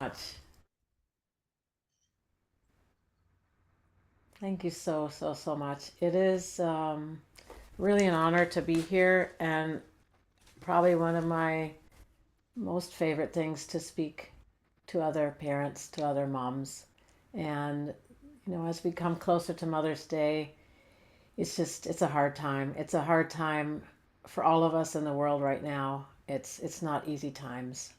Much. Thank you so much. It is really an honor to be here, and probably one of my most favorite things to speak to other parents, to other moms. And, as we come closer to Mother's Day, it's a hard time. It's a hard time for all of us in the world right now. It's not easy times.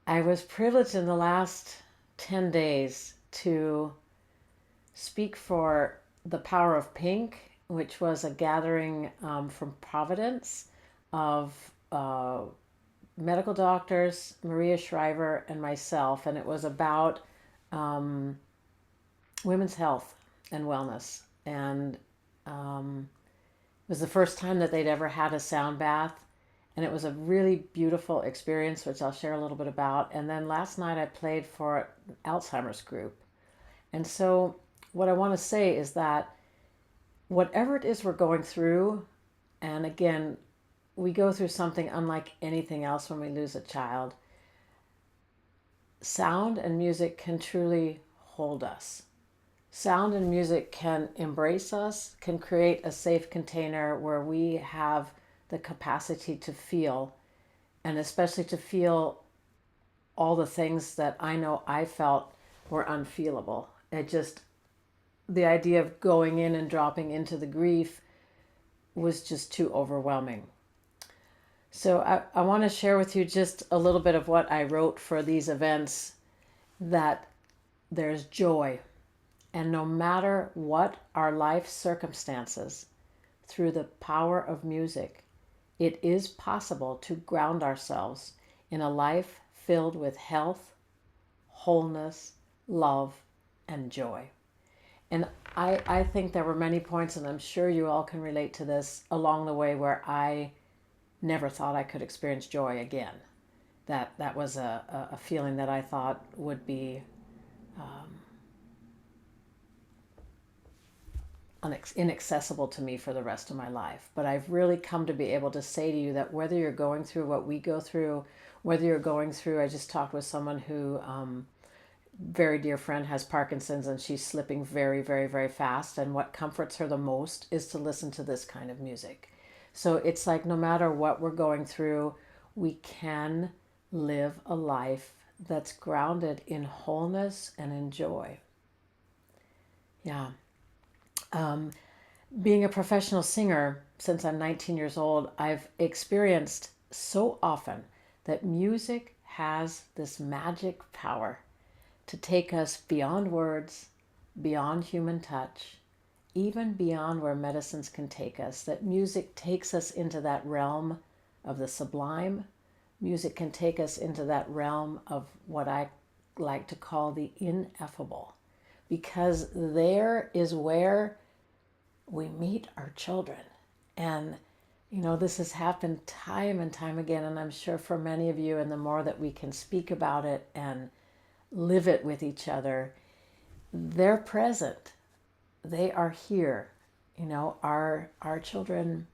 I was privileged in the last 10 days to speak for the Power of Pink, which was a gathering from Providence of medical doctors, Maria Shriver, and myself. And it was about um, women's health and wellness. And it was the first time that they'd ever had a sound bath. And it was a really beautiful experience, which I'll share a little bit about. And then last night I played for Alzheimer's group. And so, what I want to say is that whatever it is we're going through, and again, we go through something unlike anything else when we lose a child, sound and music can truly hold us. Sound and music can embrace us, can create a safe container where we have the capacity to feel, and especially to feel all the things that I know I felt were unfeelable. The idea of going in and dropping into the grief was just too overwhelming. So I want to share with you just a little bit of what I wrote for these events, that there's joy. And no matter what our life circumstances, through the power of music, it is possible to ground ourselves in a life filled with health, wholeness, love, and joy. And I think there were many points, and I'm sure you all can relate to this, along the way where I never thought I could experience joy again. That was a feeling that I thought would be inaccessible to me for the rest of my life. But I've really come to be able to say to you that whether you're going through what we go through, whether you're going through, I just talked with someone who, very dear friend, has Parkinson's, and she's slipping very, very, very fast. And what comforts her the most is to listen to this kind of music. So it's like no matter what we're going through, we can live a life that's grounded in wholeness and in joy. Yeah. Um, Being a professional singer since I'm 19 years old, I've experienced so often that music has this magic power to take us beyond words, beyond human touch, even beyond where medicines can take us. That music takes us into that realm of the sublime. Music can take us into that realm of what I like to call the ineffable, because there is where we meet our children. And, this has happened time and time again. And I'm sure for many of you, and the more that we can speak about it and live it with each other, they're present. They are here. Our children,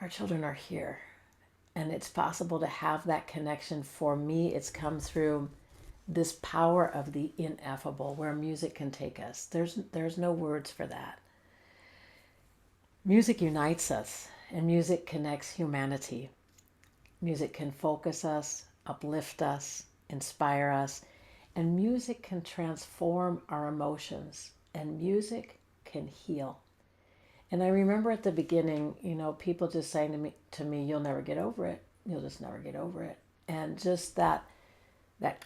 are here. And it's possible to have that connection. For me, it's come through this power of the ineffable, where music can take us. There's no words for that. Music unites us, and music connects humanity. Music can focus us, uplift us, inspire us, and music can transform our emotions, and music can heal. And I remember at the beginning, people just saying to me, "You'll never get over it. You'll just never get over it." And just that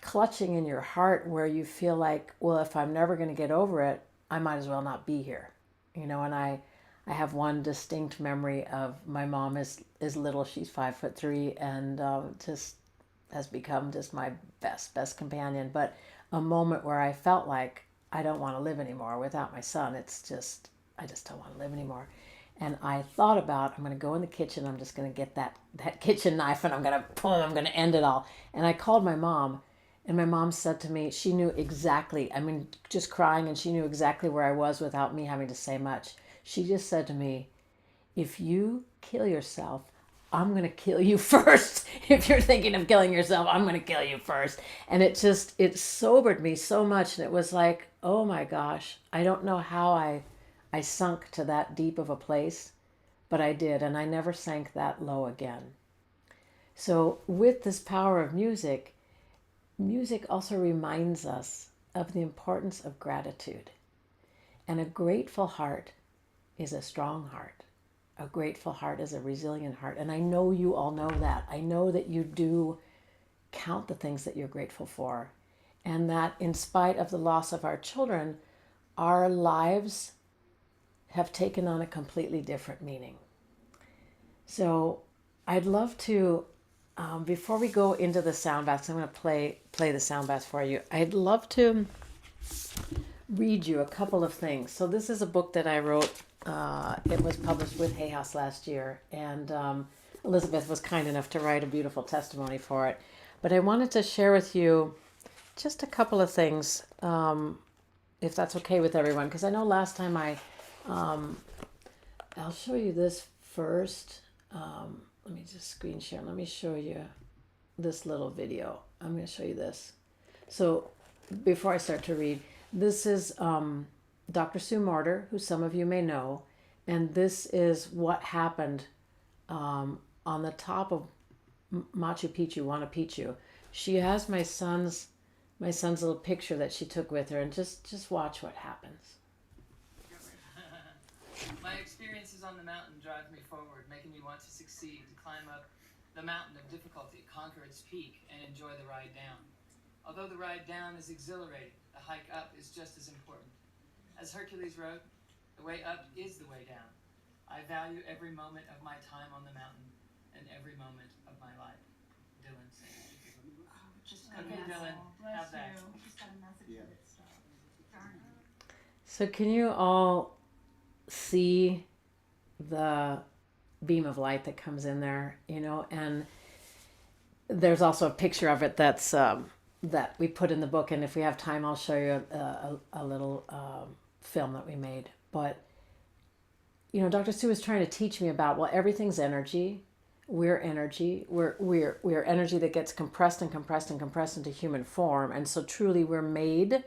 clutching in your heart, where you feel like, well, if I'm never going to get over it, I might as well not be here. And I have one distinct memory of my mom is little. She's 5'3", and just has become just my best companion. But a moment where I felt like I don't want to live anymore without my son. I just don't want to live anymore. And I thought about, I'm going to go in the kitchen. I'm just going to get that kitchen knife, and I'm going to end it all. And I called my mom, and my mom said to me, she knew exactly, just crying, and she knew exactly where I was without me having to say much. She just said to me, "If you kill yourself, I'm going to kill you first. If you're thinking of killing yourself, I'm going to kill you first. And it sobered me so much. And it was like, oh my gosh, I don't know how I sunk to that deep of a place, but I did. And I never sank that low again. So with this power of music, music also reminds us of the importance of gratitude. And a grateful heart is a strong heart. A grateful heart is a resilient heart. And I know you all know that. I know that you do count the things that you're grateful for. And that in spite of the loss of our children, our lives have taken on a completely different meaning. So I'd love to, before we go into the sound baths, I'm going to play the sound baths for you. I'd love to read you a couple of things. So this is a book that I wrote. It was published with Hay House last year, and Elizabeth was kind enough to write a beautiful testimony for it. But I wanted to share with you just a couple of things, if that's okay with everyone, because I know last time I'll show you this first. Let me just screen share. Let me show you this little video. I'm going to show you this. So before I start to read, this is Dr. Sue Morter, who some of you may know, and this is what happened on the top of Machu Picchu. She has my son's little picture that she took with her, and just watch what happens. My experiences on the mountain drive me forward, making me want to succeed, to climb up the mountain of difficulty, conquer its peak, and enjoy the ride down. Although the ride down is exhilarating, the hike up is just as important. As Hercules wrote, the way up is the way down. I value every moment of my time on the mountain and every moment of my life. Dylan said. Okay, Dylan, have that. Just got a message that it stopped. Darn it. So can you all see the beam of light that comes in there, and there's also a picture of it that's that we put in the book, and if we have time I'll show you a little film that we made. But Dr. Sue was trying to teach me about, well, everything's energy. We're energy. We're energy that gets compressed and compressed and compressed into human form, and so truly we're made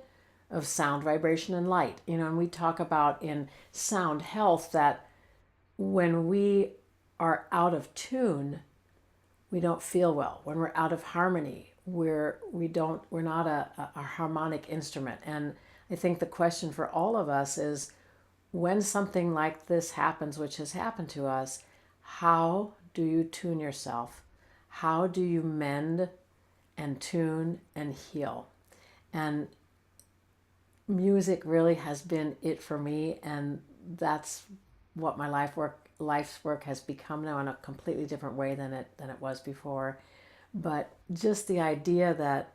of sound, vibration, and light. And we talk about in sound health that when we are out of tune, we don't feel well. When we're out of harmony, we're not a harmonic instrument. And I think the question for all of us is, when something like this happens, which has happened to us, how do you tune yourself? How do you mend and tune and heal? And music really has been it for me, and that's what my life's work has become now, in a completely different way than it was before. But just the idea that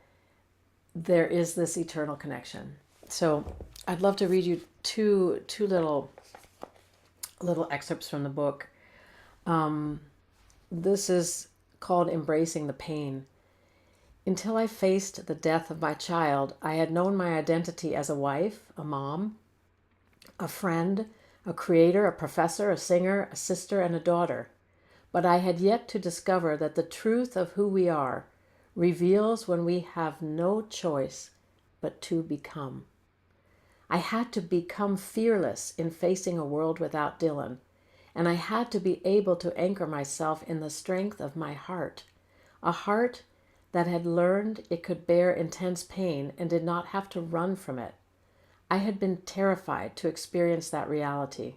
there is this eternal connection. So I'd love to read you two little excerpts from the book. This is called Embracing the Pain. Until I faced the death of my child, I had known my identity as a wife, a mom, a friend, a creator, a professor, a singer, a sister, and a daughter. But I had yet to discover that the truth of who we are reveals when we have no choice but to become. I had to become fearless in facing a world without Dylan, and I had to be able to anchor myself in the strength of my heart, a heart that had learned it could bear intense pain and did not have to run from it. I had been terrified to experience that reality.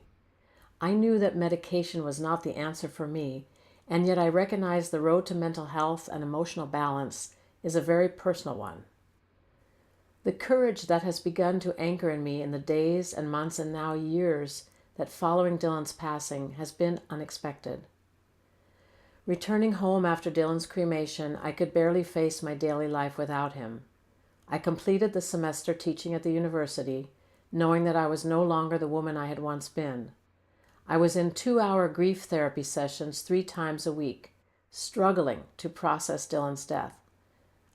I knew that medication was not the answer for me, and yet I recognized the road to mental health and emotional balance is a very personal one. The courage that has begun to anchor in me in the days and months and now years that following Dylan's passing has been unexpected. Returning home after Dylan's cremation, I could barely face my daily life without him. I completed the semester teaching at the university, knowing that I was no longer the woman I had once been. I was in 2-hour grief therapy sessions 3 times a week, struggling to process Dylan's death.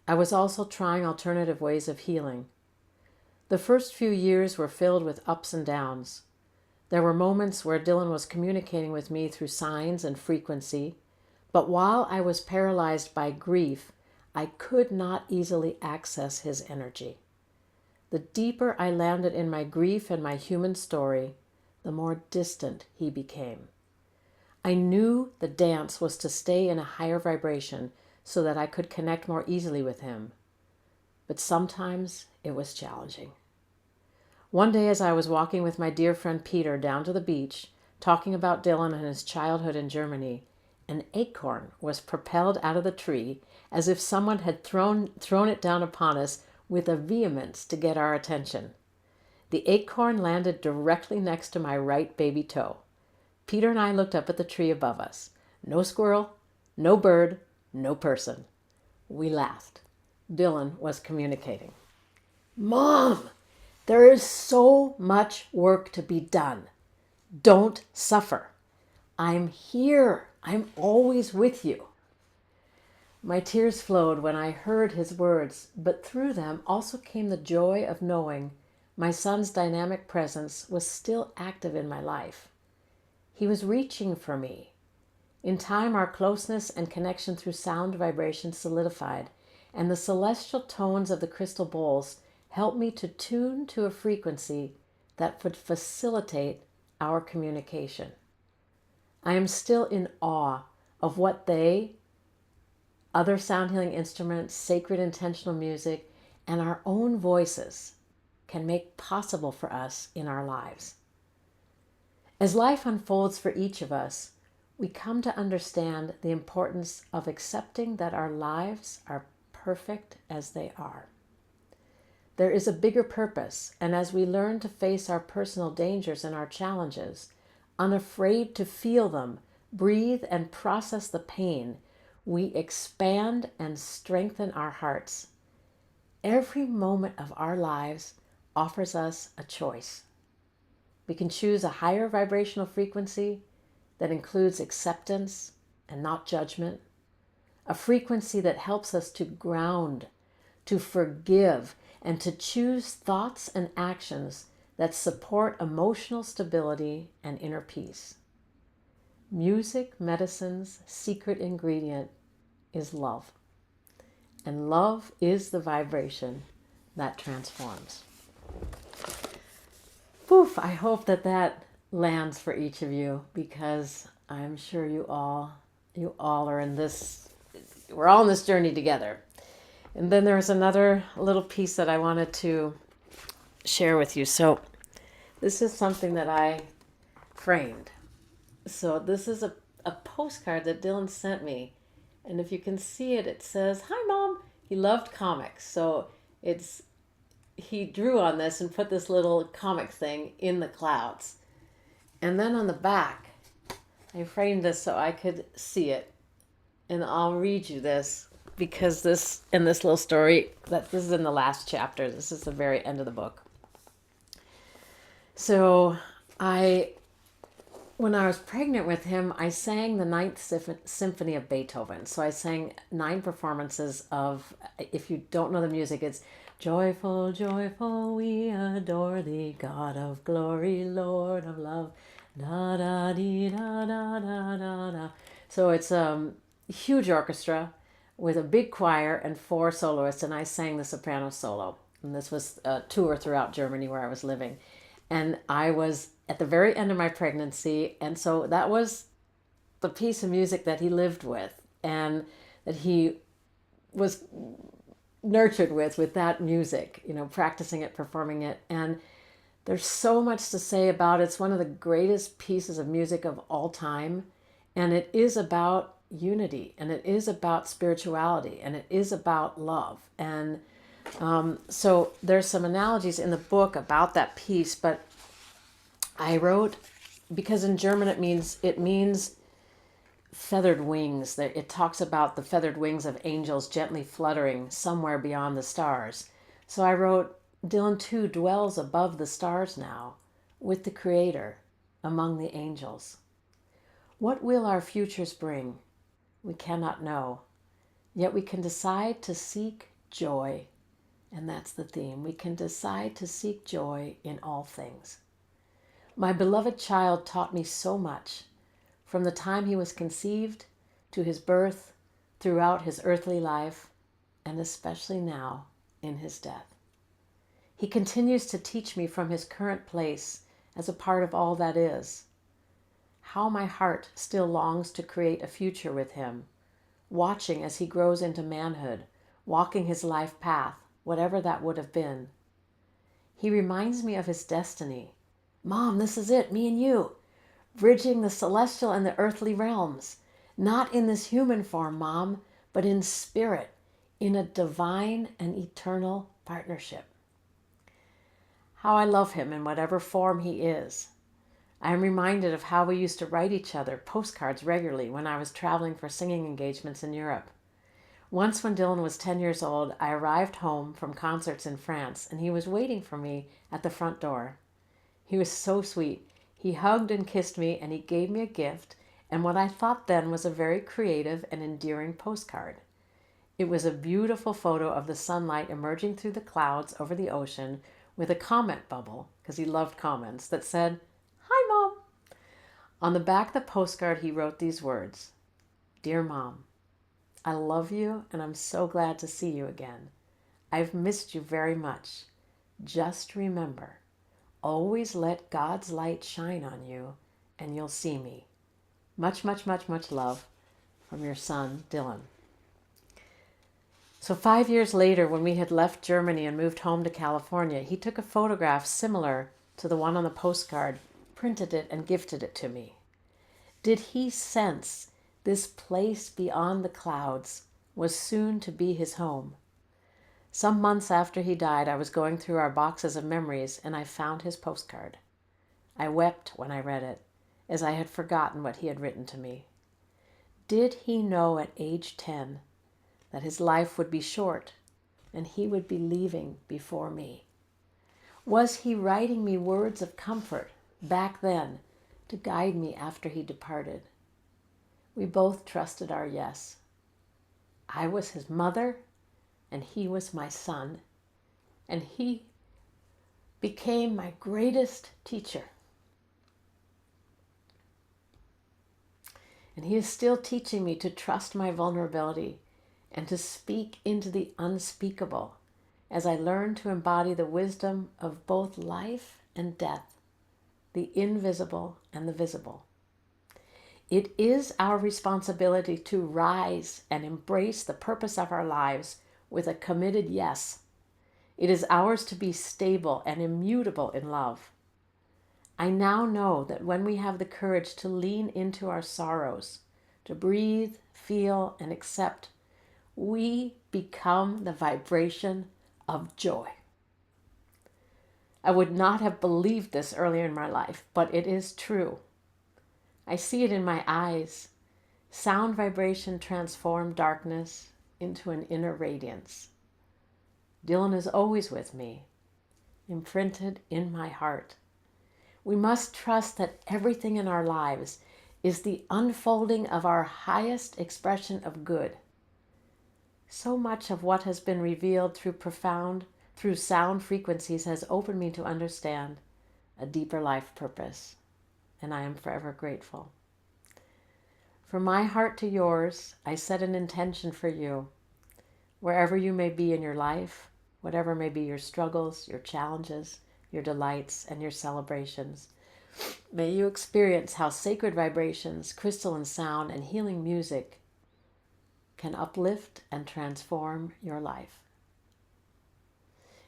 I was also trying alternative ways of healing. The first few years were filled with ups and downs. There were moments where Dylan was communicating with me through signs and frequency, But while I was paralyzed by grief, I could not easily access his energy. The deeper I landed in my grief and my human story, the more distant he became. I knew the dance was to stay in a higher vibration so that I could connect more easily with him. But sometimes it was challenging. One day, as I was walking with my dear friend Peter down to the beach, talking about Dylan and his childhood in Germany, an acorn was propelled out of the tree as if someone had thrown it down upon us with a vehemence to get our attention. The acorn landed directly next to my right baby toe. Peter and I looked up at the tree above us. No squirrel, no bird, no person. We laughed. Dylan was communicating. Mom, there is so much work to be done. Don't suffer. I'm here. I'm always with you. My tears flowed when I heard his words, but through them also came the joy of knowing my son's dynamic presence was still active in my life. He was reaching for me. In time, our closeness and connection through sound vibration solidified, and the celestial tones of the crystal bowls helped me to tune to a frequency that would facilitate our communication. I am still in awe of what other sound healing instruments, sacred intentional music, and our own voices can make possible for us in our lives. As life unfolds for each of us, we come to understand the importance of accepting that our lives are perfect as they are. There is a bigger purpose, and as we learn to face our personal dangers and our challenges, unafraid to feel them, breathe and process the pain, we expand and strengthen our hearts. Every moment of our lives offers us a choice. We can choose a higher vibrational frequency that includes acceptance and not judgment, a frequency that helps us to ground, to forgive, and to choose thoughts and actions that support emotional stability and inner peace. Music medicine's secret ingredient is love. And love is the vibration that transforms. Poof, I hope that lands for each of you, because I'm sure you all are in this, we're all in this journey together. And then there's another little piece that I wanted to share with you. So this is something that I framed. So this is a postcard that Dylan sent me. And if you can see it, it says, "Hi, Mom." He loved comics. So he drew on this and put this little comic thing in the clouds. And then on the back, I framed this so I could see it. And I'll read you this, because this little story, this is in the last chapter. This is the very end of the book. So when I was pregnant with him, I sang the Ninth Symphony of Beethoven. So I sang 9 performances of, if you don't know the music, it's "Joyful, joyful, we adore thee, God of glory, Lord of love, da da dee da da da da da." So it's a huge orchestra with a big choir and 4 soloists, and I sang the soprano solo. And this was a tour throughout Germany where I was living. And I was at the very end of my pregnancy, and so that was the piece of music that he lived with and that he was nurtured with that music, practicing it, performing it. And there's so much to say about it. It's one of the greatest pieces of music of all time, and it is about unity, and it is about spirituality, and it is about love. And so there's some analogies in the book about that piece, but I wrote, because in German it means feathered wings. It talks about the feathered wings of angels gently fluttering somewhere beyond the stars. So I wrote, Dylan too dwells above the stars now, with the Creator, among the angels. What will our futures bring? We cannot know. Yet we can decide to seek joy. And that's the theme. We can decide to seek joy in all things. My beloved child taught me so much, from the time he was conceived to his birth, throughout his earthly life, and especially now in his death. He continues to teach me from his current place as a part of all that is, how my heart still longs to create a future with him, watching as he grows into manhood, walking his life path, whatever that would have been. He reminds me of his destiny. Mom, this is it, me and you, bridging the celestial and the earthly realms, not in this human form, Mom, but in spirit, in a divine and eternal partnership. How I love him in whatever form he is. I am reminded of how we used to write each other postcards regularly when I was traveling for singing engagements in Europe. Once when Dylan was 10 years old, I arrived home from concerts in France, and he was waiting for me at the front door. He was so sweet. He hugged and kissed me, and he gave me a gift, and what I thought then was a very creative and endearing postcard. It was a beautiful photo of the sunlight emerging through the clouds over the ocean with a comment bubble, because he loved comments, that said, "Hi, Mom." On the back of the postcard, he wrote these words: "Dear Mom, I love you and I'm so glad to see you again. I've missed you very much. Just remember, always let God's light shine on you and you'll see me. Much, much, much, much love from your son, Dylan." So 5 years later, when we had left Germany and moved home to California, he took a photograph similar to the one on the postcard, printed it, and gifted it to me. Did he sense this place beyond the clouds was soon to be his home? Some months after he died, I was going through our boxes of memories and I found his postcard. I wept when I read it, as I had forgotten what he had written to me. Did he know at age 10 that his life would be short and he would be leaving before me? Was he writing me words of comfort back then to guide me after he departed? We both trusted our yes. I was his mother and he was my son, and he became my greatest teacher. And he is still teaching me to trust my vulnerability and to speak into the unspeakable as I learn to embody the wisdom of both life and death, the invisible and the visible. It is our responsibility to rise and embrace the purpose of our lives with a committed yes. It is ours to be stable and immutable in love. I now know that when we have the courage to lean into our sorrows, to breathe, feel, and accept, we become the vibration of joy. I would not have believed this earlier in my life, but it is true. I see it in my eyes. Sound vibration transformed darkness into an inner radiance. Dylan is always with me, imprinted in my heart. We must trust that everything in our lives is the unfolding of our highest expression of good. So much of what has been revealed through sound frequencies has opened me to understand a deeper life purpose, and I am forever grateful. From my heart to yours, I set an intention for you. Wherever you may be in your life, whatever may be your struggles, your challenges, your delights, and your celebrations, may you experience how sacred vibrations, crystalline sound, and healing music can uplift and transform your life.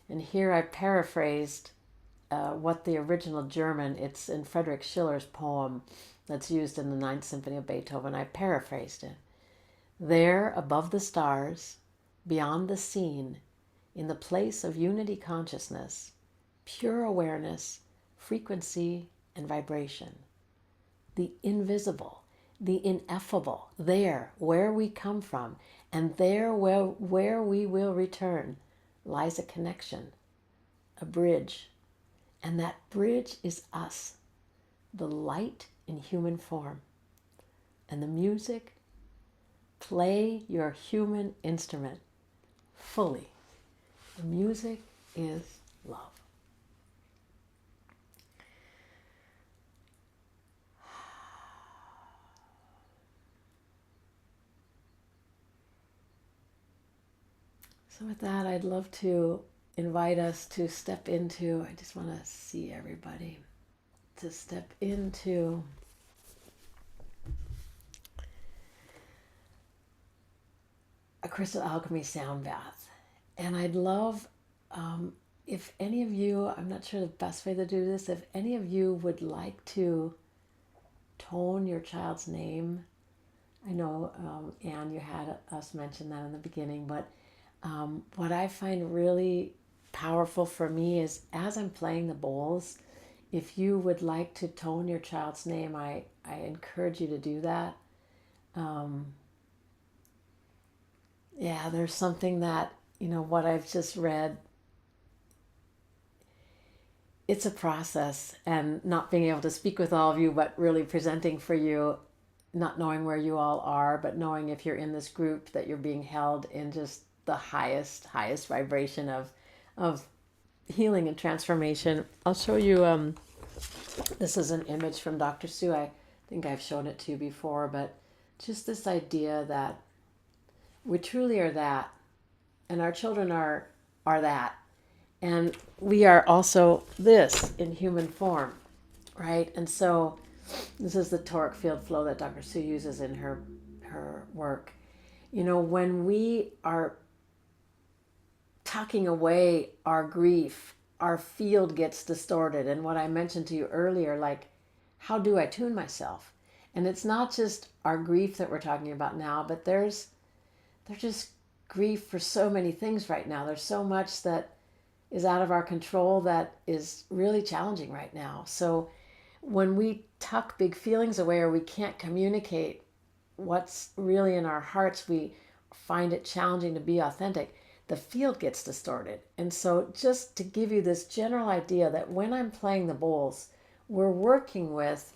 And here I paraphrased what the original German, it's in Friedrich Schiller's poem that's used in the Ninth Symphony of Beethoven. I paraphrased it. There, above the stars, beyond the scene, in the place of unity consciousness, pure awareness, frequency, and vibration, the invisible, the ineffable, there where we come from, and there where we will return, lies a connection, a bridge. And that bridge is us, the light in human form. And the music, play your human instrument fully. The music is love. So with that, I'd love to invite us to step into, I just want to see everybody, to step into a crystal alchemy sound bath. And I'd love, if any of you, I'm not sure the best way to do this, if any of you would like to tone your child's name. I know, Anne, you had us mention that in the beginning, but what I find really powerful for me is as I'm playing the bowls, if you would like to tone your child's name, I encourage you to do that. Yeah, there's something that, what I've just read, it's a process, and not being able to speak with all of you, but really presenting for you, not knowing where you all are, but knowing if you're in this group that you're being held in just the highest vibration of healing and transformation. I'll show you, this is an image from Dr. Sue. I think I've shown it to you before, but just this idea that we truly are that, and our children are that, and we are also this in human form, right? And so this is the toric field flow that Dr. Sue uses in her work. When we are tucking away our grief, our field gets distorted. And what I mentioned to you earlier, like, how do I tune myself? And it's not just our grief that we're talking about now, but there's just grief for so many things right now. There's so much that is out of our control that is really challenging right now. So when we tuck big feelings away, or we can't communicate what's really in our hearts, we find it challenging to be authentic, the field gets distorted. And so just to give you this general idea that when I'm playing the bowls, we're working with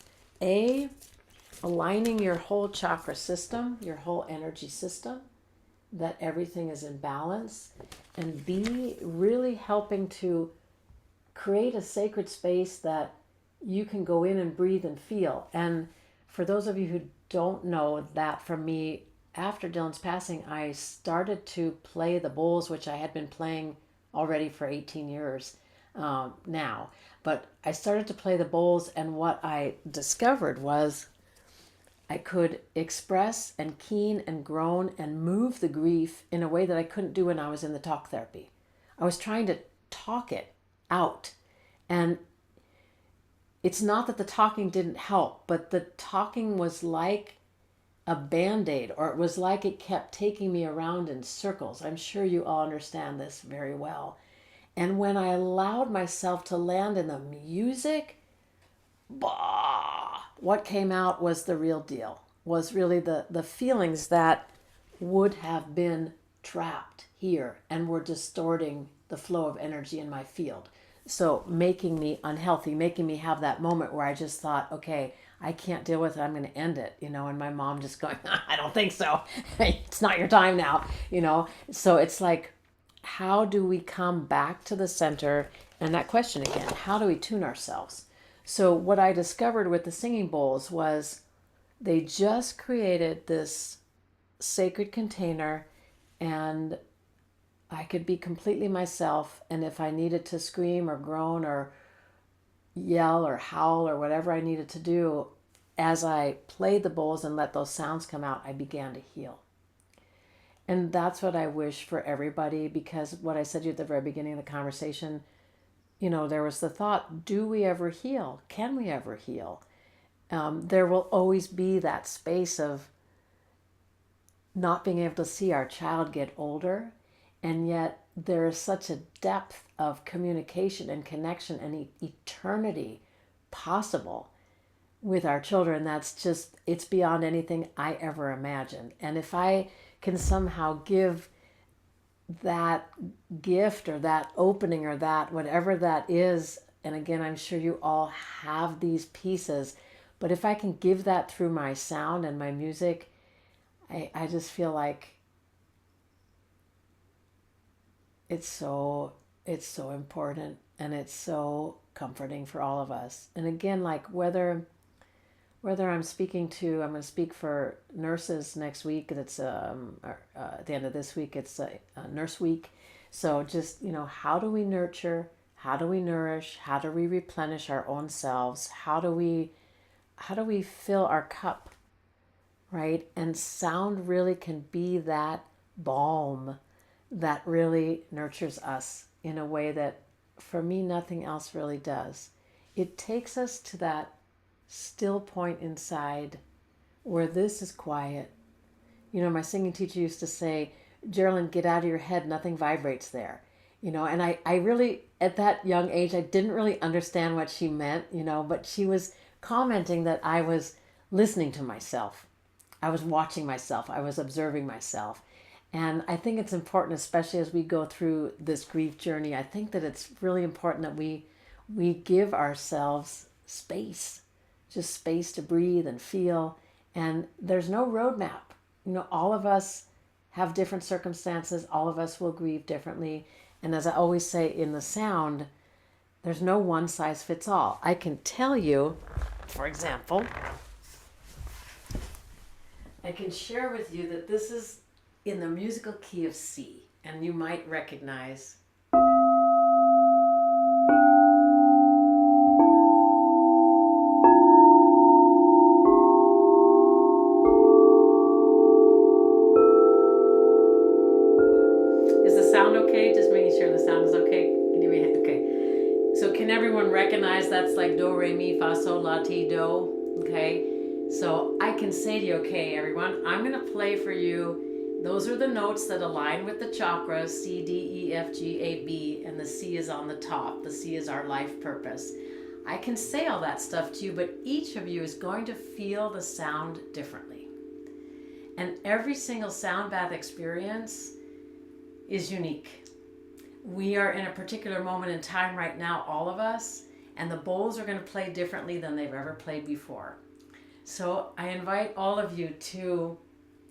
aligning your whole chakra system, your whole energy system, that everything is in balance, and B, really helping to create a sacred space that you can go in and breathe and feel. And for those of you who don't know that from me, after Dylan's passing, I started to play the bowls, which I had been playing already for 18 years now. But I started to play the bowls, and what I discovered was I could express and keen and groan and move the grief in a way that I couldn't do when I was in the talk therapy. I was trying to talk it out. And it's not that the talking didn't help, but the talking was like a band-aid, or it was like it kept taking me around in circles. I'm sure you all understand this very well. And when I allowed myself to land in the music, bah, what came out was the real deal, was really the feelings that would have been trapped here and were distorting the flow of energy in my field. So making me unhealthy, making me have that moment where I just thought, okay, I can't deal with it, I'm going to end it, and my mom just going, I don't think so. It's not your time now. So it's like, how do we come back to the center? And that question again, how do we tune ourselves? So what I discovered with the singing bowls was they just created this sacred container, and I could be completely myself. And if I needed to scream or groan or yell or howl or whatever I needed to do, as I played the bowls and let those sounds come out, I began to heal. And that's what I wish for everybody, because what I said to you at the very beginning of the conversation, there was the thought, do we ever heal? Can we ever heal? There will always be that space of not being able to see our child get older, and yet there is such a depth of communication and connection and eternity possible with our children that's just, it's beyond anything I ever imagined. And if I can somehow give that gift or that opening or that whatever that is, and again, I'm sure you all have these pieces, but if I can give that through my sound and my music, I just feel like it's so important, and it's so comforting for all of us. And again, like whether whether I'm going to speak for nurses next week. That's at the end of this week. It's Nurse Week. So just, how do we nurture? How do we nourish? How do we replenish our own selves? How do we fill our cup, right? And sound really can be that balm that really nurtures us in a way that, for me, nothing else really does. It takes us to that still point inside where this is quiet. My singing teacher used to say, Jeralyn, get out of your head, nothing vibrates there. And I really, at that young age, I didn't really understand what she meant, but she was commenting that I was listening to myself. I was watching myself. I was observing myself. And I think it's important, especially as we go through this grief journey, I think that it's really important that we give ourselves space, just space to breathe and feel. And there's no roadmap. All of us have different circumstances. All of us will grieve differently. And as I always say in the sound, there's no one size fits all. I can tell you, for example, I can share with you that this is in the musical key of C, and you might recognize. Is the sound okay? Just making sure the sound is okay. Can you hear? Okay. So can everyone recognize that's like do, re, mi, fa, sol, la, ti, do? Okay. So I can say to you, okay, everyone, I'm going to play for you. Those are the notes that align with the chakras, C, D, E, F, G, A, B, and the C is on the top. The C is our life purpose. I can say all that stuff to you, but each of you is going to feel the sound differently. And every single sound bath experience is unique. We are in a particular moment in time right now, all of us, and the bowls are going to play differently than they've ever played before. So I invite all of you to,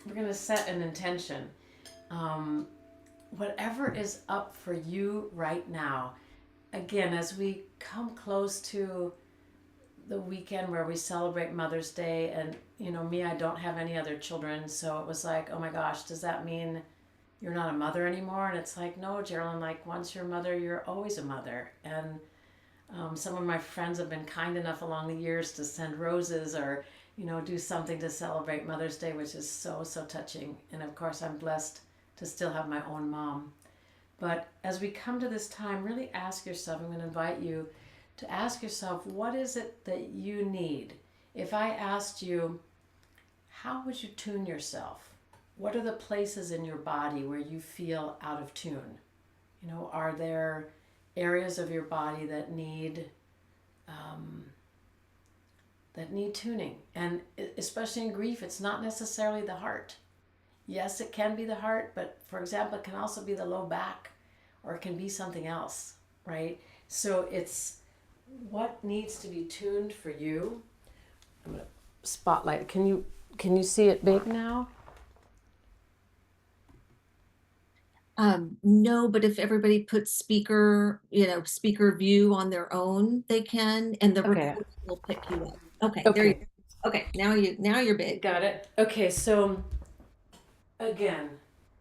we're going to set an intention. Whatever is up for you right now, again, as we come close to the weekend where we celebrate Mother's Day, and me, I don't have any other children, so it was like, oh my gosh, does that mean you're not a mother anymore? And it's like, no, Jeralyn, like once you're a mother, you're always a mother. And some of my friends have been kind enough along the years to send roses or do something to celebrate Mother's Day, which is so, so touching. And of course, I'm blessed to still have my own mom. But as we come to this time, really ask yourself, I'm going to invite you to ask yourself, what is it that you need? If I asked you, how would you tune yourself? What are the places in your body where you feel out of tune? Are there areas of your body that need tuning? And especially in grief, it's not necessarily the heart. Yes, it can be the heart, but for example, it can also be the low back, or it can be something else, right? So it's what needs to be tuned for you. I'm gonna spotlight. Can you see it big now? No, but if everybody puts speaker view on their own, they can, and the Okay. recording will pick you up. Okay, there you Okay. go. Okay, now you're big. Got it. Okay, so again,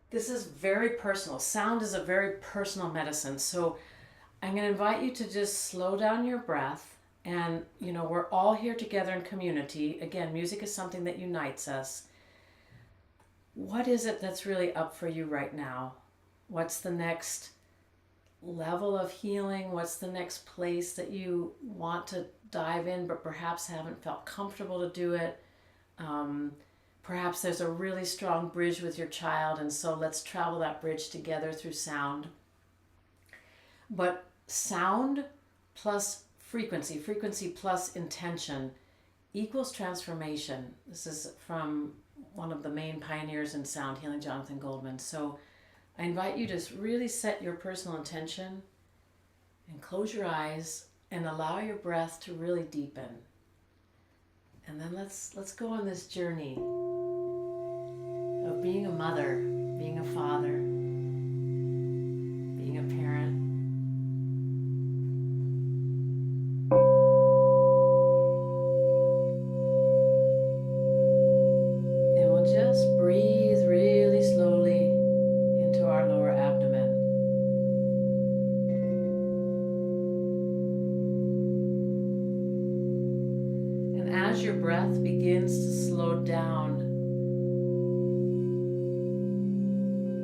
this is very personal. Sound is a very personal medicine. So I'm going to invite you to just slow down your breath. And, we're all here together in community. Again, music is something that unites us. What is it that's really up for you right now? What's the next level of healing? What's the next place that you want to dive in, but perhaps haven't felt comfortable to do it? Perhaps there's a really strong bridge with your child, and so let's travel that bridge together through sound. But sound plus frequency plus intention equals transformation. This is from one of the main pioneers in sound healing, Jonathan Goldman. So I invite you to really set your personal intention and close your eyes and allow your breath to really deepen. And then let's go on this journey of being a mother, being a father, being a parent. breath begins to slow down,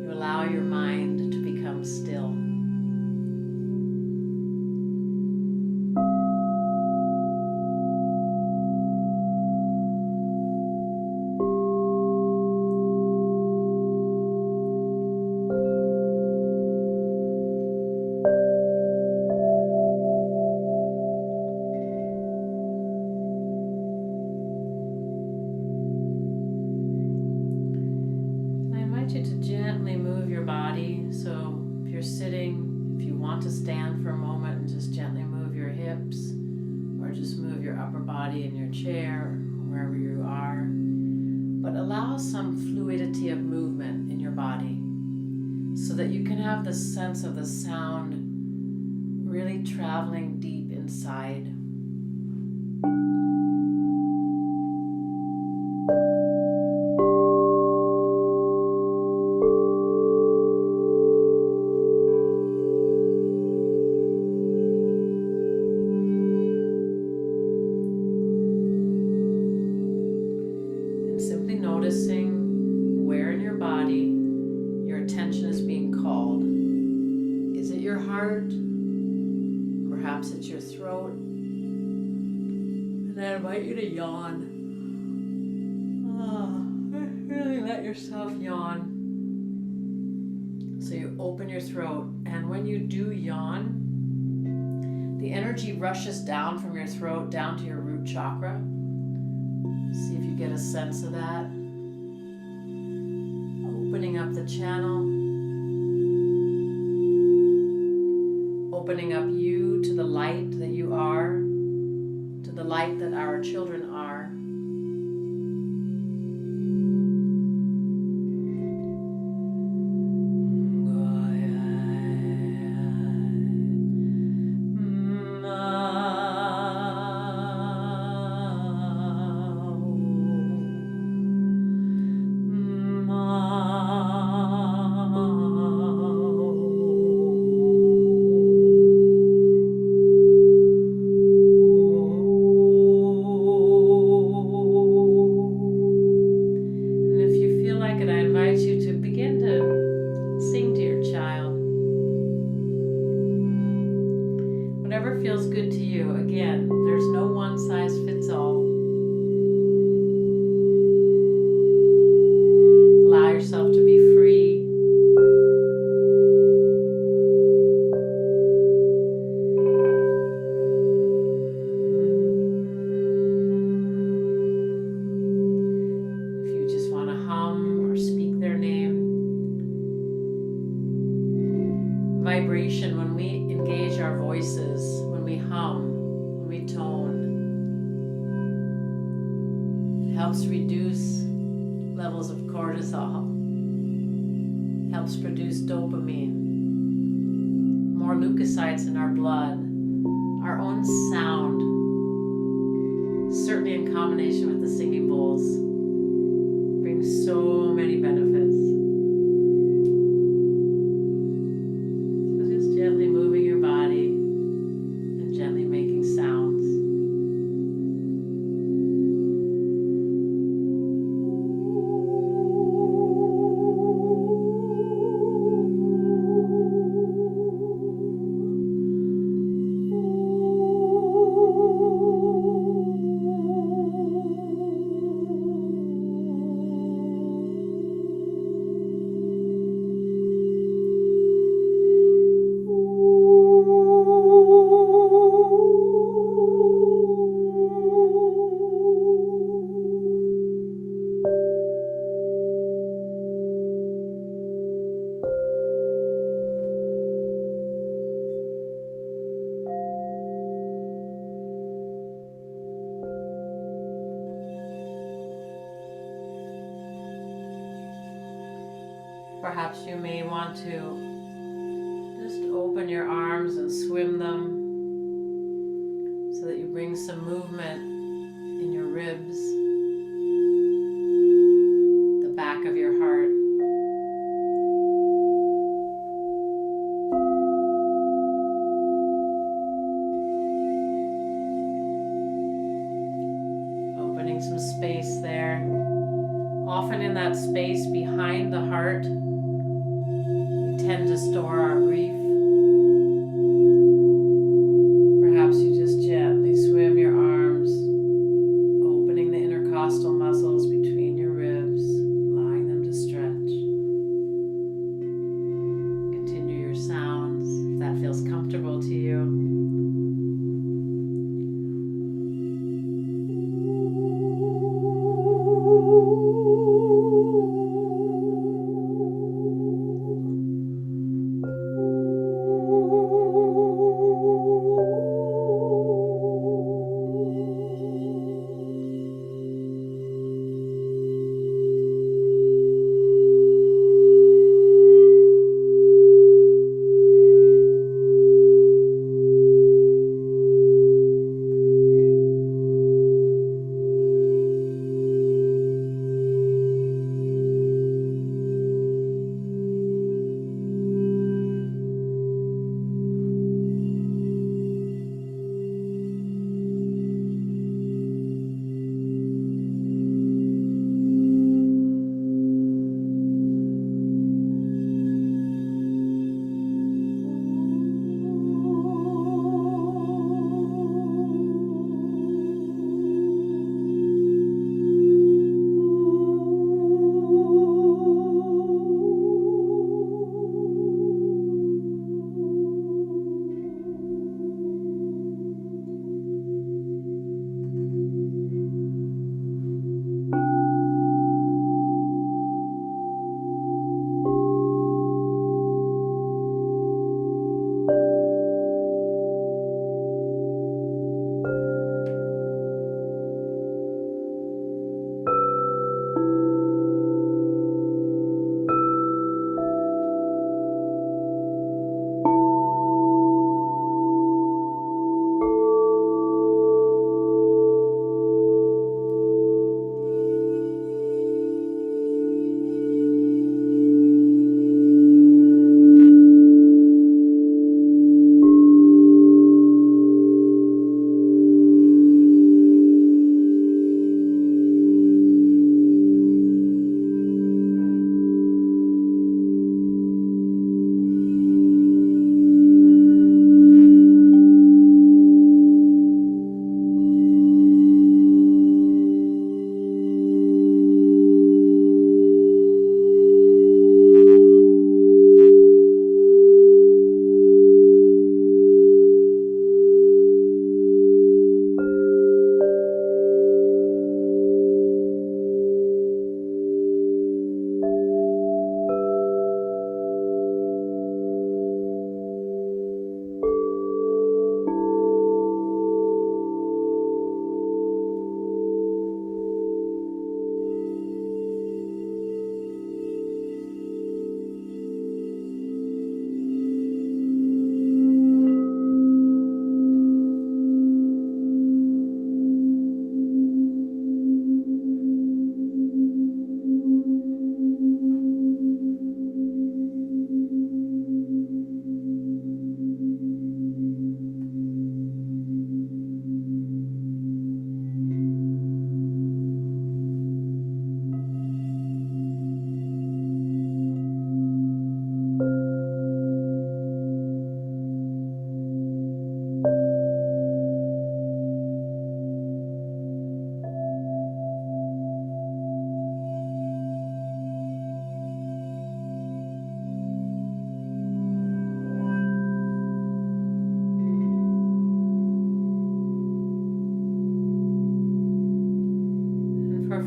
you allow your mind to become still. You to gently move your body. So if you're sitting, if you want to stand for a moment and just gently move your hips, or just move your upper body in your chair, wherever you are, but allow some fluidity of movement in your body so that you can have the sense of the sound really traveling deep inside. Noticing where in your body your attention is being called. Is it your heart? Perhaps it's your throat. And I invite you to yawn. Really let yourself yawn. So you open your throat, and when you do yawn, the energy rushes down from your throat down to your root chakra. See if you get a sense of that. Opening up the channel, opening up you to the light that you are, to the light that our children are. Whatever feels good to you. Again, there's no one size fits all. Allow yourself to be free. If you just want to hum or speak their name. Vibration, when we engage our voices, when we hum, when we tone, it helps reduce levels of cortisol, helps produce dopamine, more leukocytes in our blood, our own sound, certainly in combination with the singing bowls, brings so many benefits. Gently moving your body and gently making sounds. Perhaps you may want to just open your arms and swim them so that you bring some movement in your ribs, the back of your heart. Opening space there. Often in that space behind the heart, we tend to store our grief. Perhaps you just gently swim your arms, opening the intercostal muscles between your ribs, allowing them to stretch. Continue your sounds if that feels comfortable to you.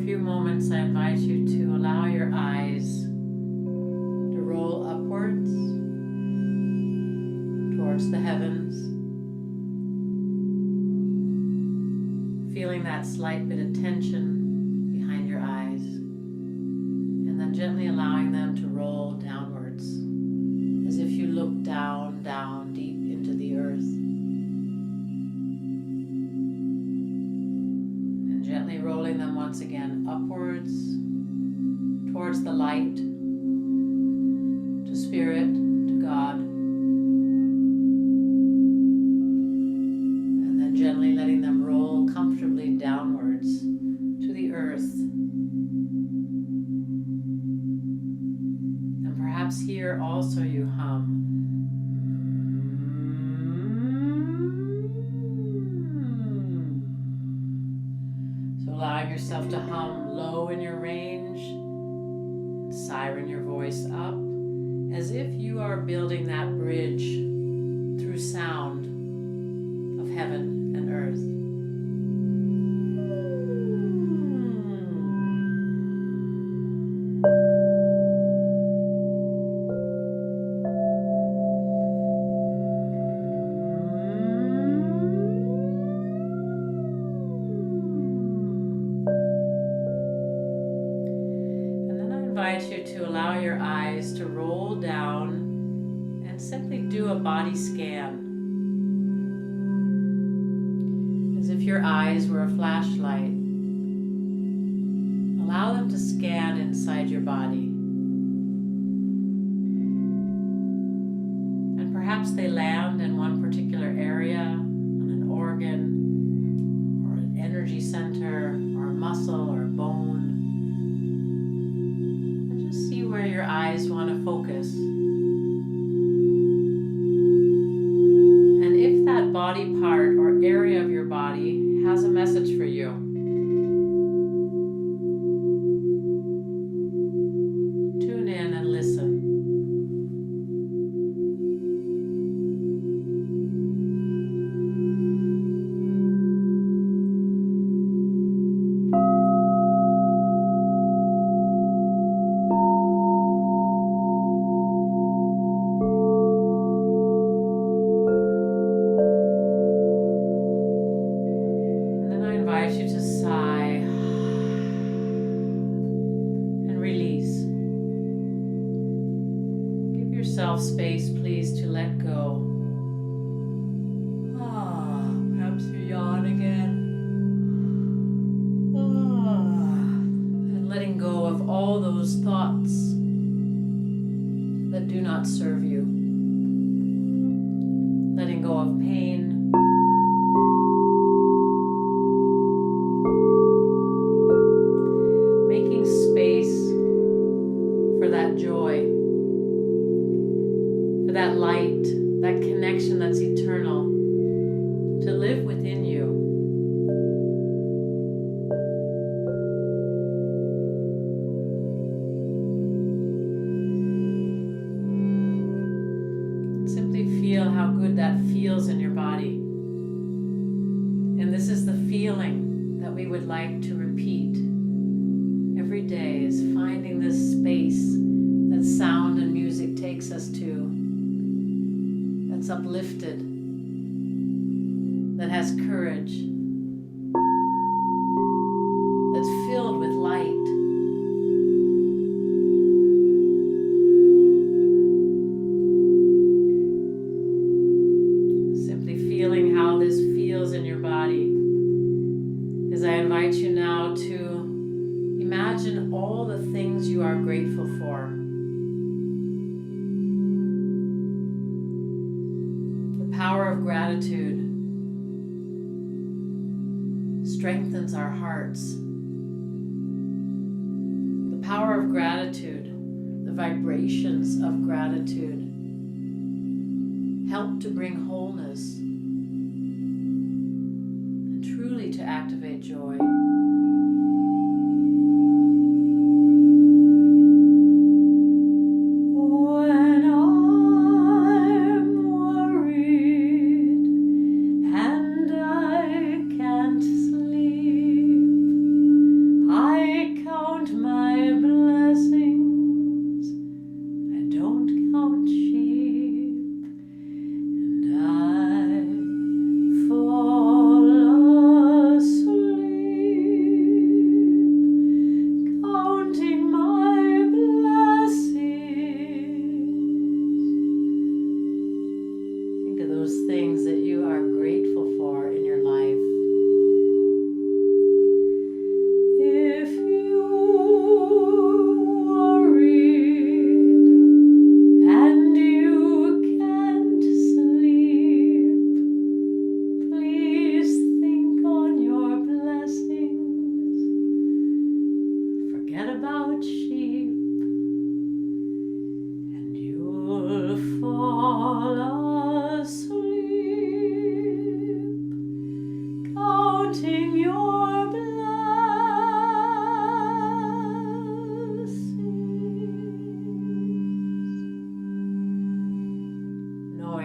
few moments, I invite you to allow your eyes to roll upwards towards the heavens, feeling that slight bit of tension behind your eyes, and then gently allowing them to roll downwards as if you look down, down deep into the earth. Gently rolling them once again upwards towards the light, to Spirit, to God, and then gently letting them roll comfortably downwards to the yourself to hum low in your range, siren your voice up, as if you are building that bridge through sound of heaven and earth. I invite you to allow your eyes to roll down and simply do a body scan, as if your eyes were a flashlight. Allow them to scan inside your body. And perhaps they land in one particular area, on an organ, or an energy center, or a muscle, or a bone. See where your eyes want to focus. And if that body part or area of your body has a message for you, tune in and listen. Space, please, to let go. Perhaps you yawn again. And letting go of all those thoughts that do not serve you. Letting go of pain. Making space for that joy. That light, that connection that's eternal, to live within you. And simply feel how good that feels in your body. And this is the feeling that we would like to repeat every day, is finding this space that sound and music takes us to. That's uplifted, that has courage, that's filled with light. Simply feeling how this feels in your body, as I invite you now to imagine all the things you are grateful for. Power of gratitude strengthens our hearts. The power of gratitude, the vibrations of gratitude, help to bring wholeness and truly to activate joy.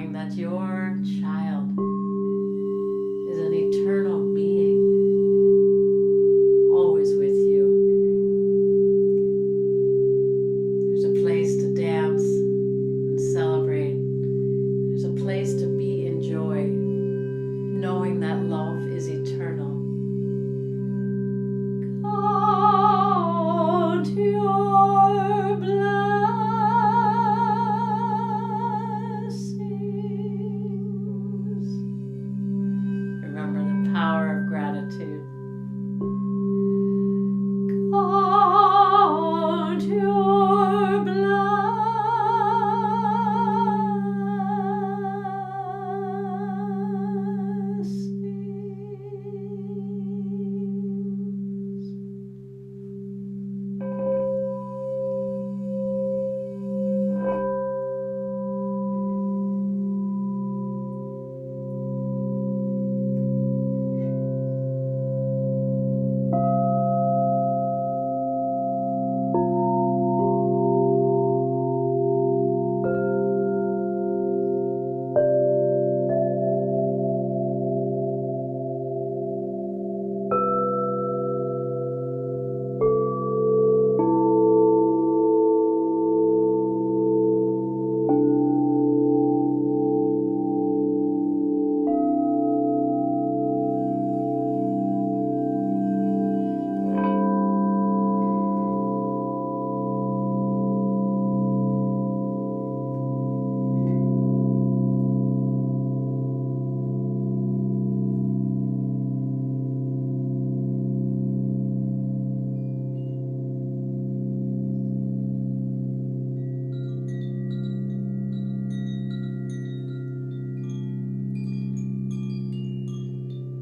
knowing that your child is an eternal being, always with you. There's a place to dance and celebrate. There's a place to be in joy, knowing that love is eternal. Count your blessings. Remember the power of gratitude. Count your blessings.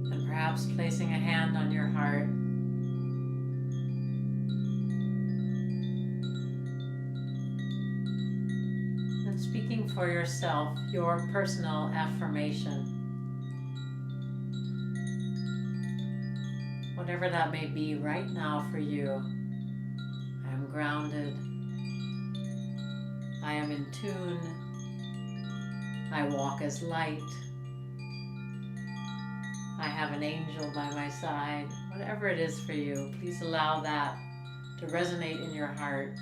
And perhaps placing a hand on your heart. And speaking for yourself your personal affirmation. Whatever that may be right now for you. I am grounded. I am in tune. I walk as light. I have an angel by my side. Whatever it is for you, please allow that to resonate in your heart.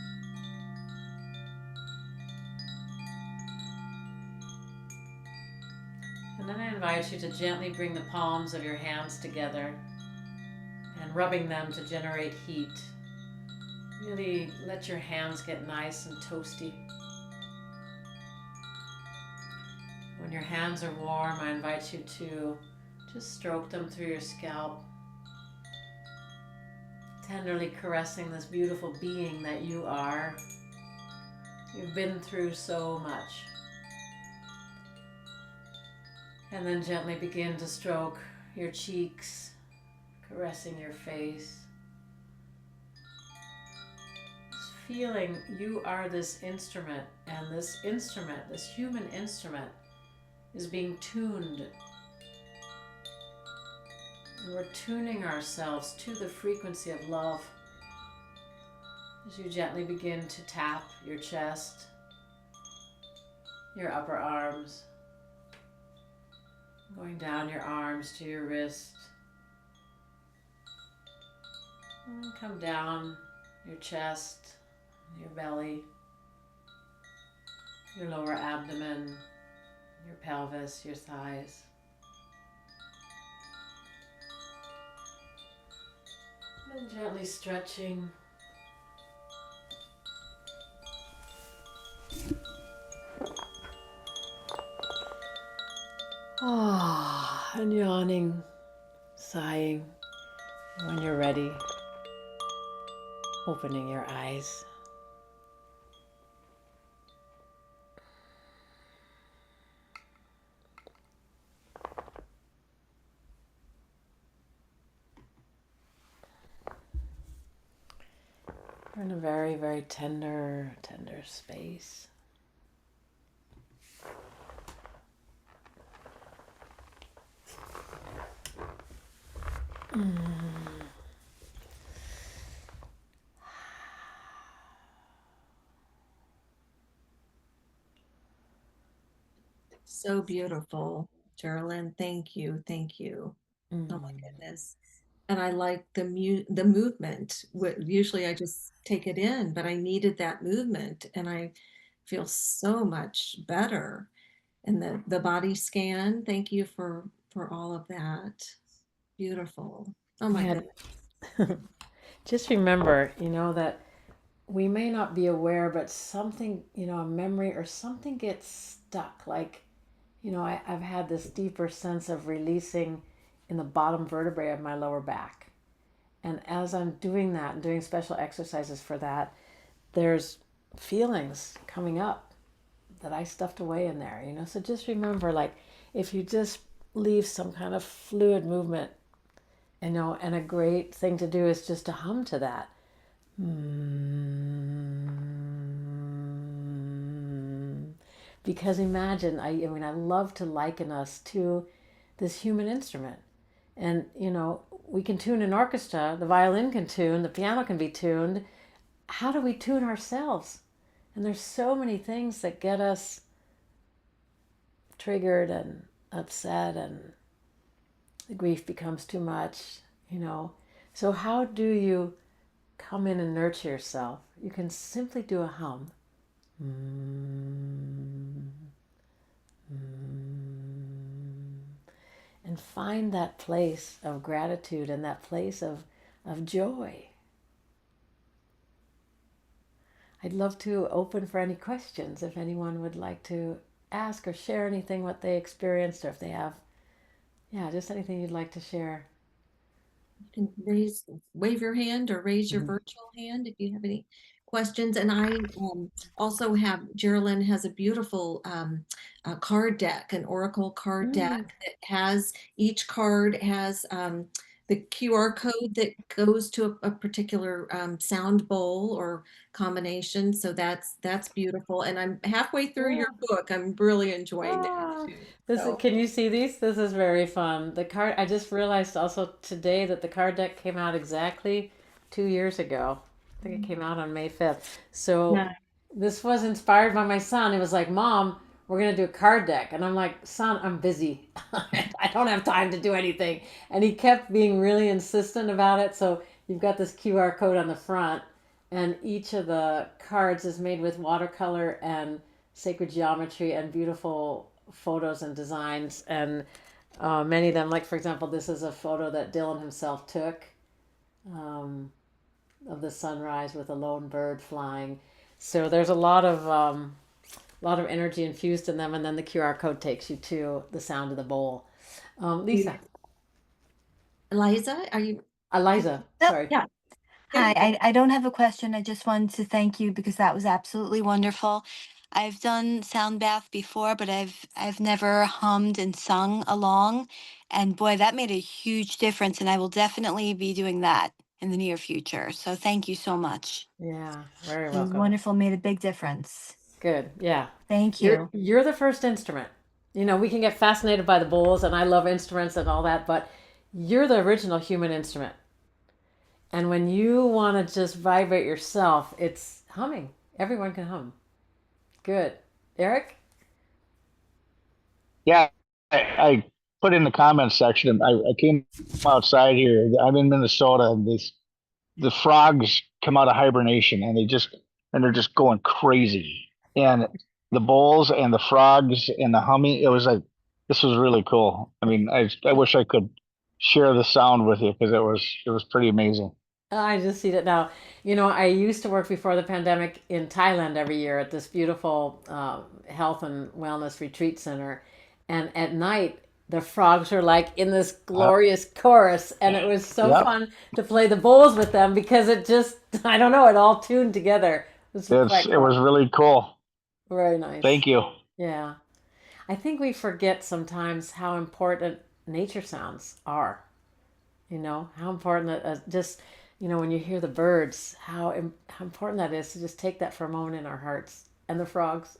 And then I invite you to gently bring the palms of your hands together and rubbing them to generate heat. Really let your hands get nice and toasty. When your hands are warm, I invite you to just stroke them through your scalp, tenderly caressing this beautiful being that you are. You've been through so much. And then gently begin to stroke your cheeks, caressing your face. Just feeling you are this instrument, and this instrument, this human instrument, is being tuned. And we're tuning ourselves to the frequency of love. As you gently begin to tap your chest, your upper arms, going down your arms to your wrist, and come down your chest, your belly, your lower abdomen, your pelvis, your thighs. And gently stretching. And yawning, sighing. When you're ready, opening your eyes. We're in a very, very tender space. So beautiful, Jeralyn. Thank you. Thank you. Oh my Mm. goodness. And I like the movement. Usually I just take it in, but I needed that movement and I feel so much better. And the body scan, thank you for all of that. Beautiful. Oh my Yeah. goodness. Just remember, that we may not be aware, but something, a memory or something gets stuck. Like, I've had this deeper sense of releasing in the bottom vertebrae of my lower back. And as I'm doing that and doing special exercises for that, there's feelings coming up that I stuffed away in there. So just remember, like, if you just leave some kind of fluid movement, and a great thing to do is just to hum to that. Because imagine, I mean, I love to liken us to this human instrument. And, we can tune an orchestra, the violin can tune, the piano can be tuned. How do we tune ourselves? And there's so many things that get us triggered and upset, and the grief becomes too much, you know. So, how do you come in and nurture yourself? You can simply do a hum. Mm, and find that place of gratitude and that place of joy. I'd love to open for any questions if anyone would like to ask or share anything what they experienced, or if they have, yeah, just anything you'd like to share. You can wave your hand or raise your Mhm. virtual hand if you have any questions. And I also have, Jeralyn has a beautiful card deck, an Oracle card deck Mm. that has, each card has the QR code that goes to a particular sound bowl or combination. So that's beautiful. And I'm halfway through your Yeah. book. I'm really enjoying that Ah, too. this is, So can you see these? This is very fun. The card, I just realized also today that the card deck came out exactly 2 years ago. I think it came out on May 5th. So yeah. this was inspired by my son. He was like, Mom, we're going to do a card deck. And I'm like, Son, I'm busy. I don't have time to do anything. And he kept being really insistent about it. So you've got this QR code on the front, and each of the cards is made with watercolor and sacred geometry and beautiful photos and designs. And many of them, like for example, this is a photo that Dylan himself took, um, of the sunrise with a lone bird flying. So there's a lot of energy infused in them, and then the QR code takes you to the sound of the bowl. Lisa, Beautiful. Eliza, are you? Eliza, Yep. sorry. Yeah, there Hi, you go. I don't have a question. I just wanted to thank you because that was absolutely wonderful. I've done sound bath before, but I've never hummed and sung along. And boy, that made a huge difference. And I will definitely be doing that in the near future. So thank you so much. Yeah, very It was welcome. wonderful, made a big difference. Good. Yeah. Thank You're you. you're the first instrument. We can get fascinated by the bowls, and I love instruments and all that, but you're the original human instrument. And when you want to just vibrate yourself, it's humming. Everyone can hum. Good. Eric? Yeah, I put in the comments section. I came outside here. I'm in Minnesota, and the frogs come out of hibernation, and they're just going crazy. And the bulls and the frogs and the humming. It was like this was really cool. I mean, I wish I could share the sound with you because it was pretty amazing. I just see it now. I used to work before the pandemic in Thailand every year at this beautiful health and wellness retreat center. And at night, the frogs were like in this Yep. glorious chorus. And it was so Yep. fun to play the bowls with them because it just, I don't know, it all tuned together. It was quite It was fun. really cool. Very nice. Thank you. Yeah. I think we forget sometimes how important nature sounds are. How important that just, when you hear the birds, how important that is to just take that for a moment in our hearts. And the frogs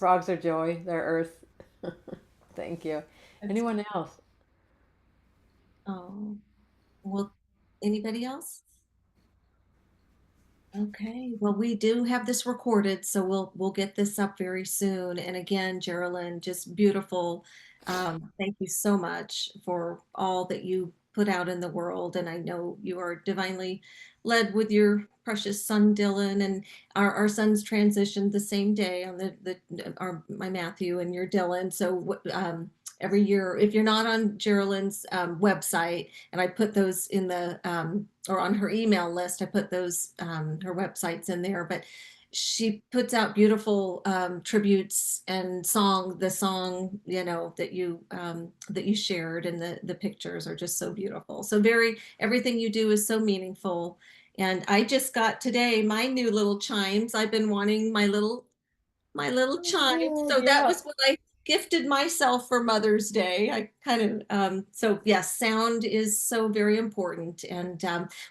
are joy, they're earth. Thank you. That's, Anyone else? oh, well, anybody else? Okay, well, we do have this recorded, so we'll get this up very soon. And again, Jeralyn, just beautiful. Thank you so much for all that you put out in the world. And I know you are divinely led with your precious son Dylan, and our sons transitioned the same day on my Matthew and your Dylan. So every year, if you're not on Jeralyn's website, and I put those in the or on her email list, I put those her websites in there, but she puts out beautiful tributes and the song, that you shared, and the pictures are just so beautiful. So everything you do is so meaningful. And I just got today my new little chimes. I've been wanting my little chimes. So that Yeah. was what I gifted myself for Mother's Day. I kind of, so yes, sound is so very important. And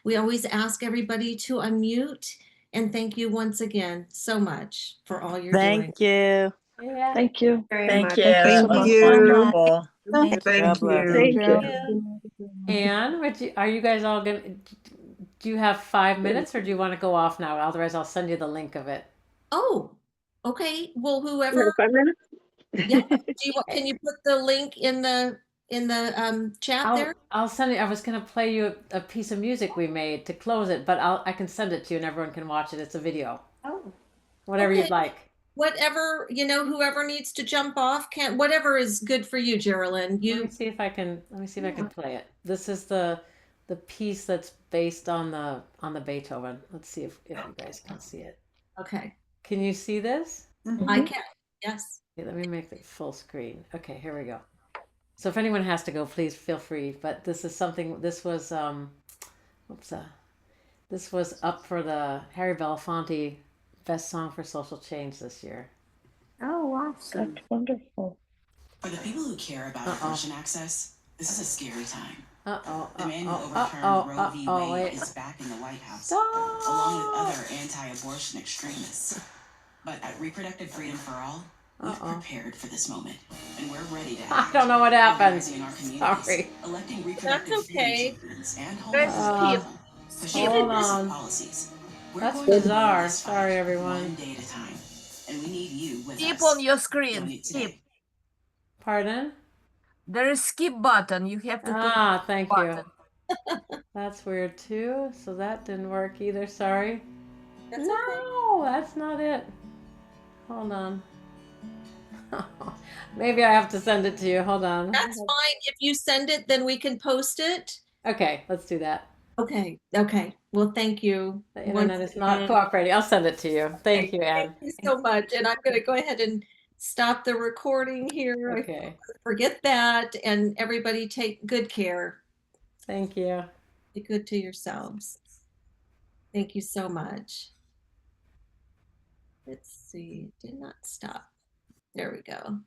we always ask everybody to unmute. And thank you once again so much for all you're doing. Thank you. Yeah. Thank you Very Thank much. you so That Thank was much. you. wonderful. Thank God Thank bless. you. Thank Thank you. you. Anne, are you guys all gonna? Do you have 5 minutes, or do you want to go off now? Otherwise, I'll send you the link of it. Oh, okay. Well, You have whoever, 5 minutes? yeah. Can you put the link in the chat there? I'll send it. I was gonna play you a piece of music we made to close it, but I can send it to you and everyone can watch it. It's a video. Oh, Whatever okay. you'd like. Whatever, whoever needs to jump off whatever is good for you, Jeralyn. Let me see if I can. Let me see if I can play it. This is the piece that's based on the Beethoven. Let's see if you guys can see it. Okay. Can you see this? I can. Yes. Okay, let me make it full screen. Okay, here we go. So if anyone has to go, please feel free. But this is something. Oops. This was up for the Harry Belafonte Best Song for Social Change this year. Oh, awesome. That's wonderful. For the people who care about abortion access, this is a scary time. The man who overturned Roe v. Wade is back in the White House, along with other anti-abortion extremists. But at Reproductive Freedom for All, we've prepared for this moment, and we're ready to act. I don't know what happened. In our communities, Sorry. electing reproductive okay. freedom champions and holding Hold on. policies. We're That's going to win bizarre. this fight Sorry, everyone. one day at a time, and we need you with Skip us. on your screen. Donate Skip. today. Pardon? There is skip button. You have to click Thank button. you. That's weird too. So that didn't work either. Sorry. That's No, that's not it. Hold on. Maybe I have to send it to you. Hold on. That's fine. If you send it, then we can post it. Okay, let's do that. Okay. Okay. Well, thank you. The internet is not cooperating. I'll send it to you. Thank you, Anne. Thank you so much. And I'm going to go ahead and stop the recording here. Okay. Forget that. And everybody take good care. Thank you. Be good to yourselves. Thank you so much. Let's see. Did not stop. There we go.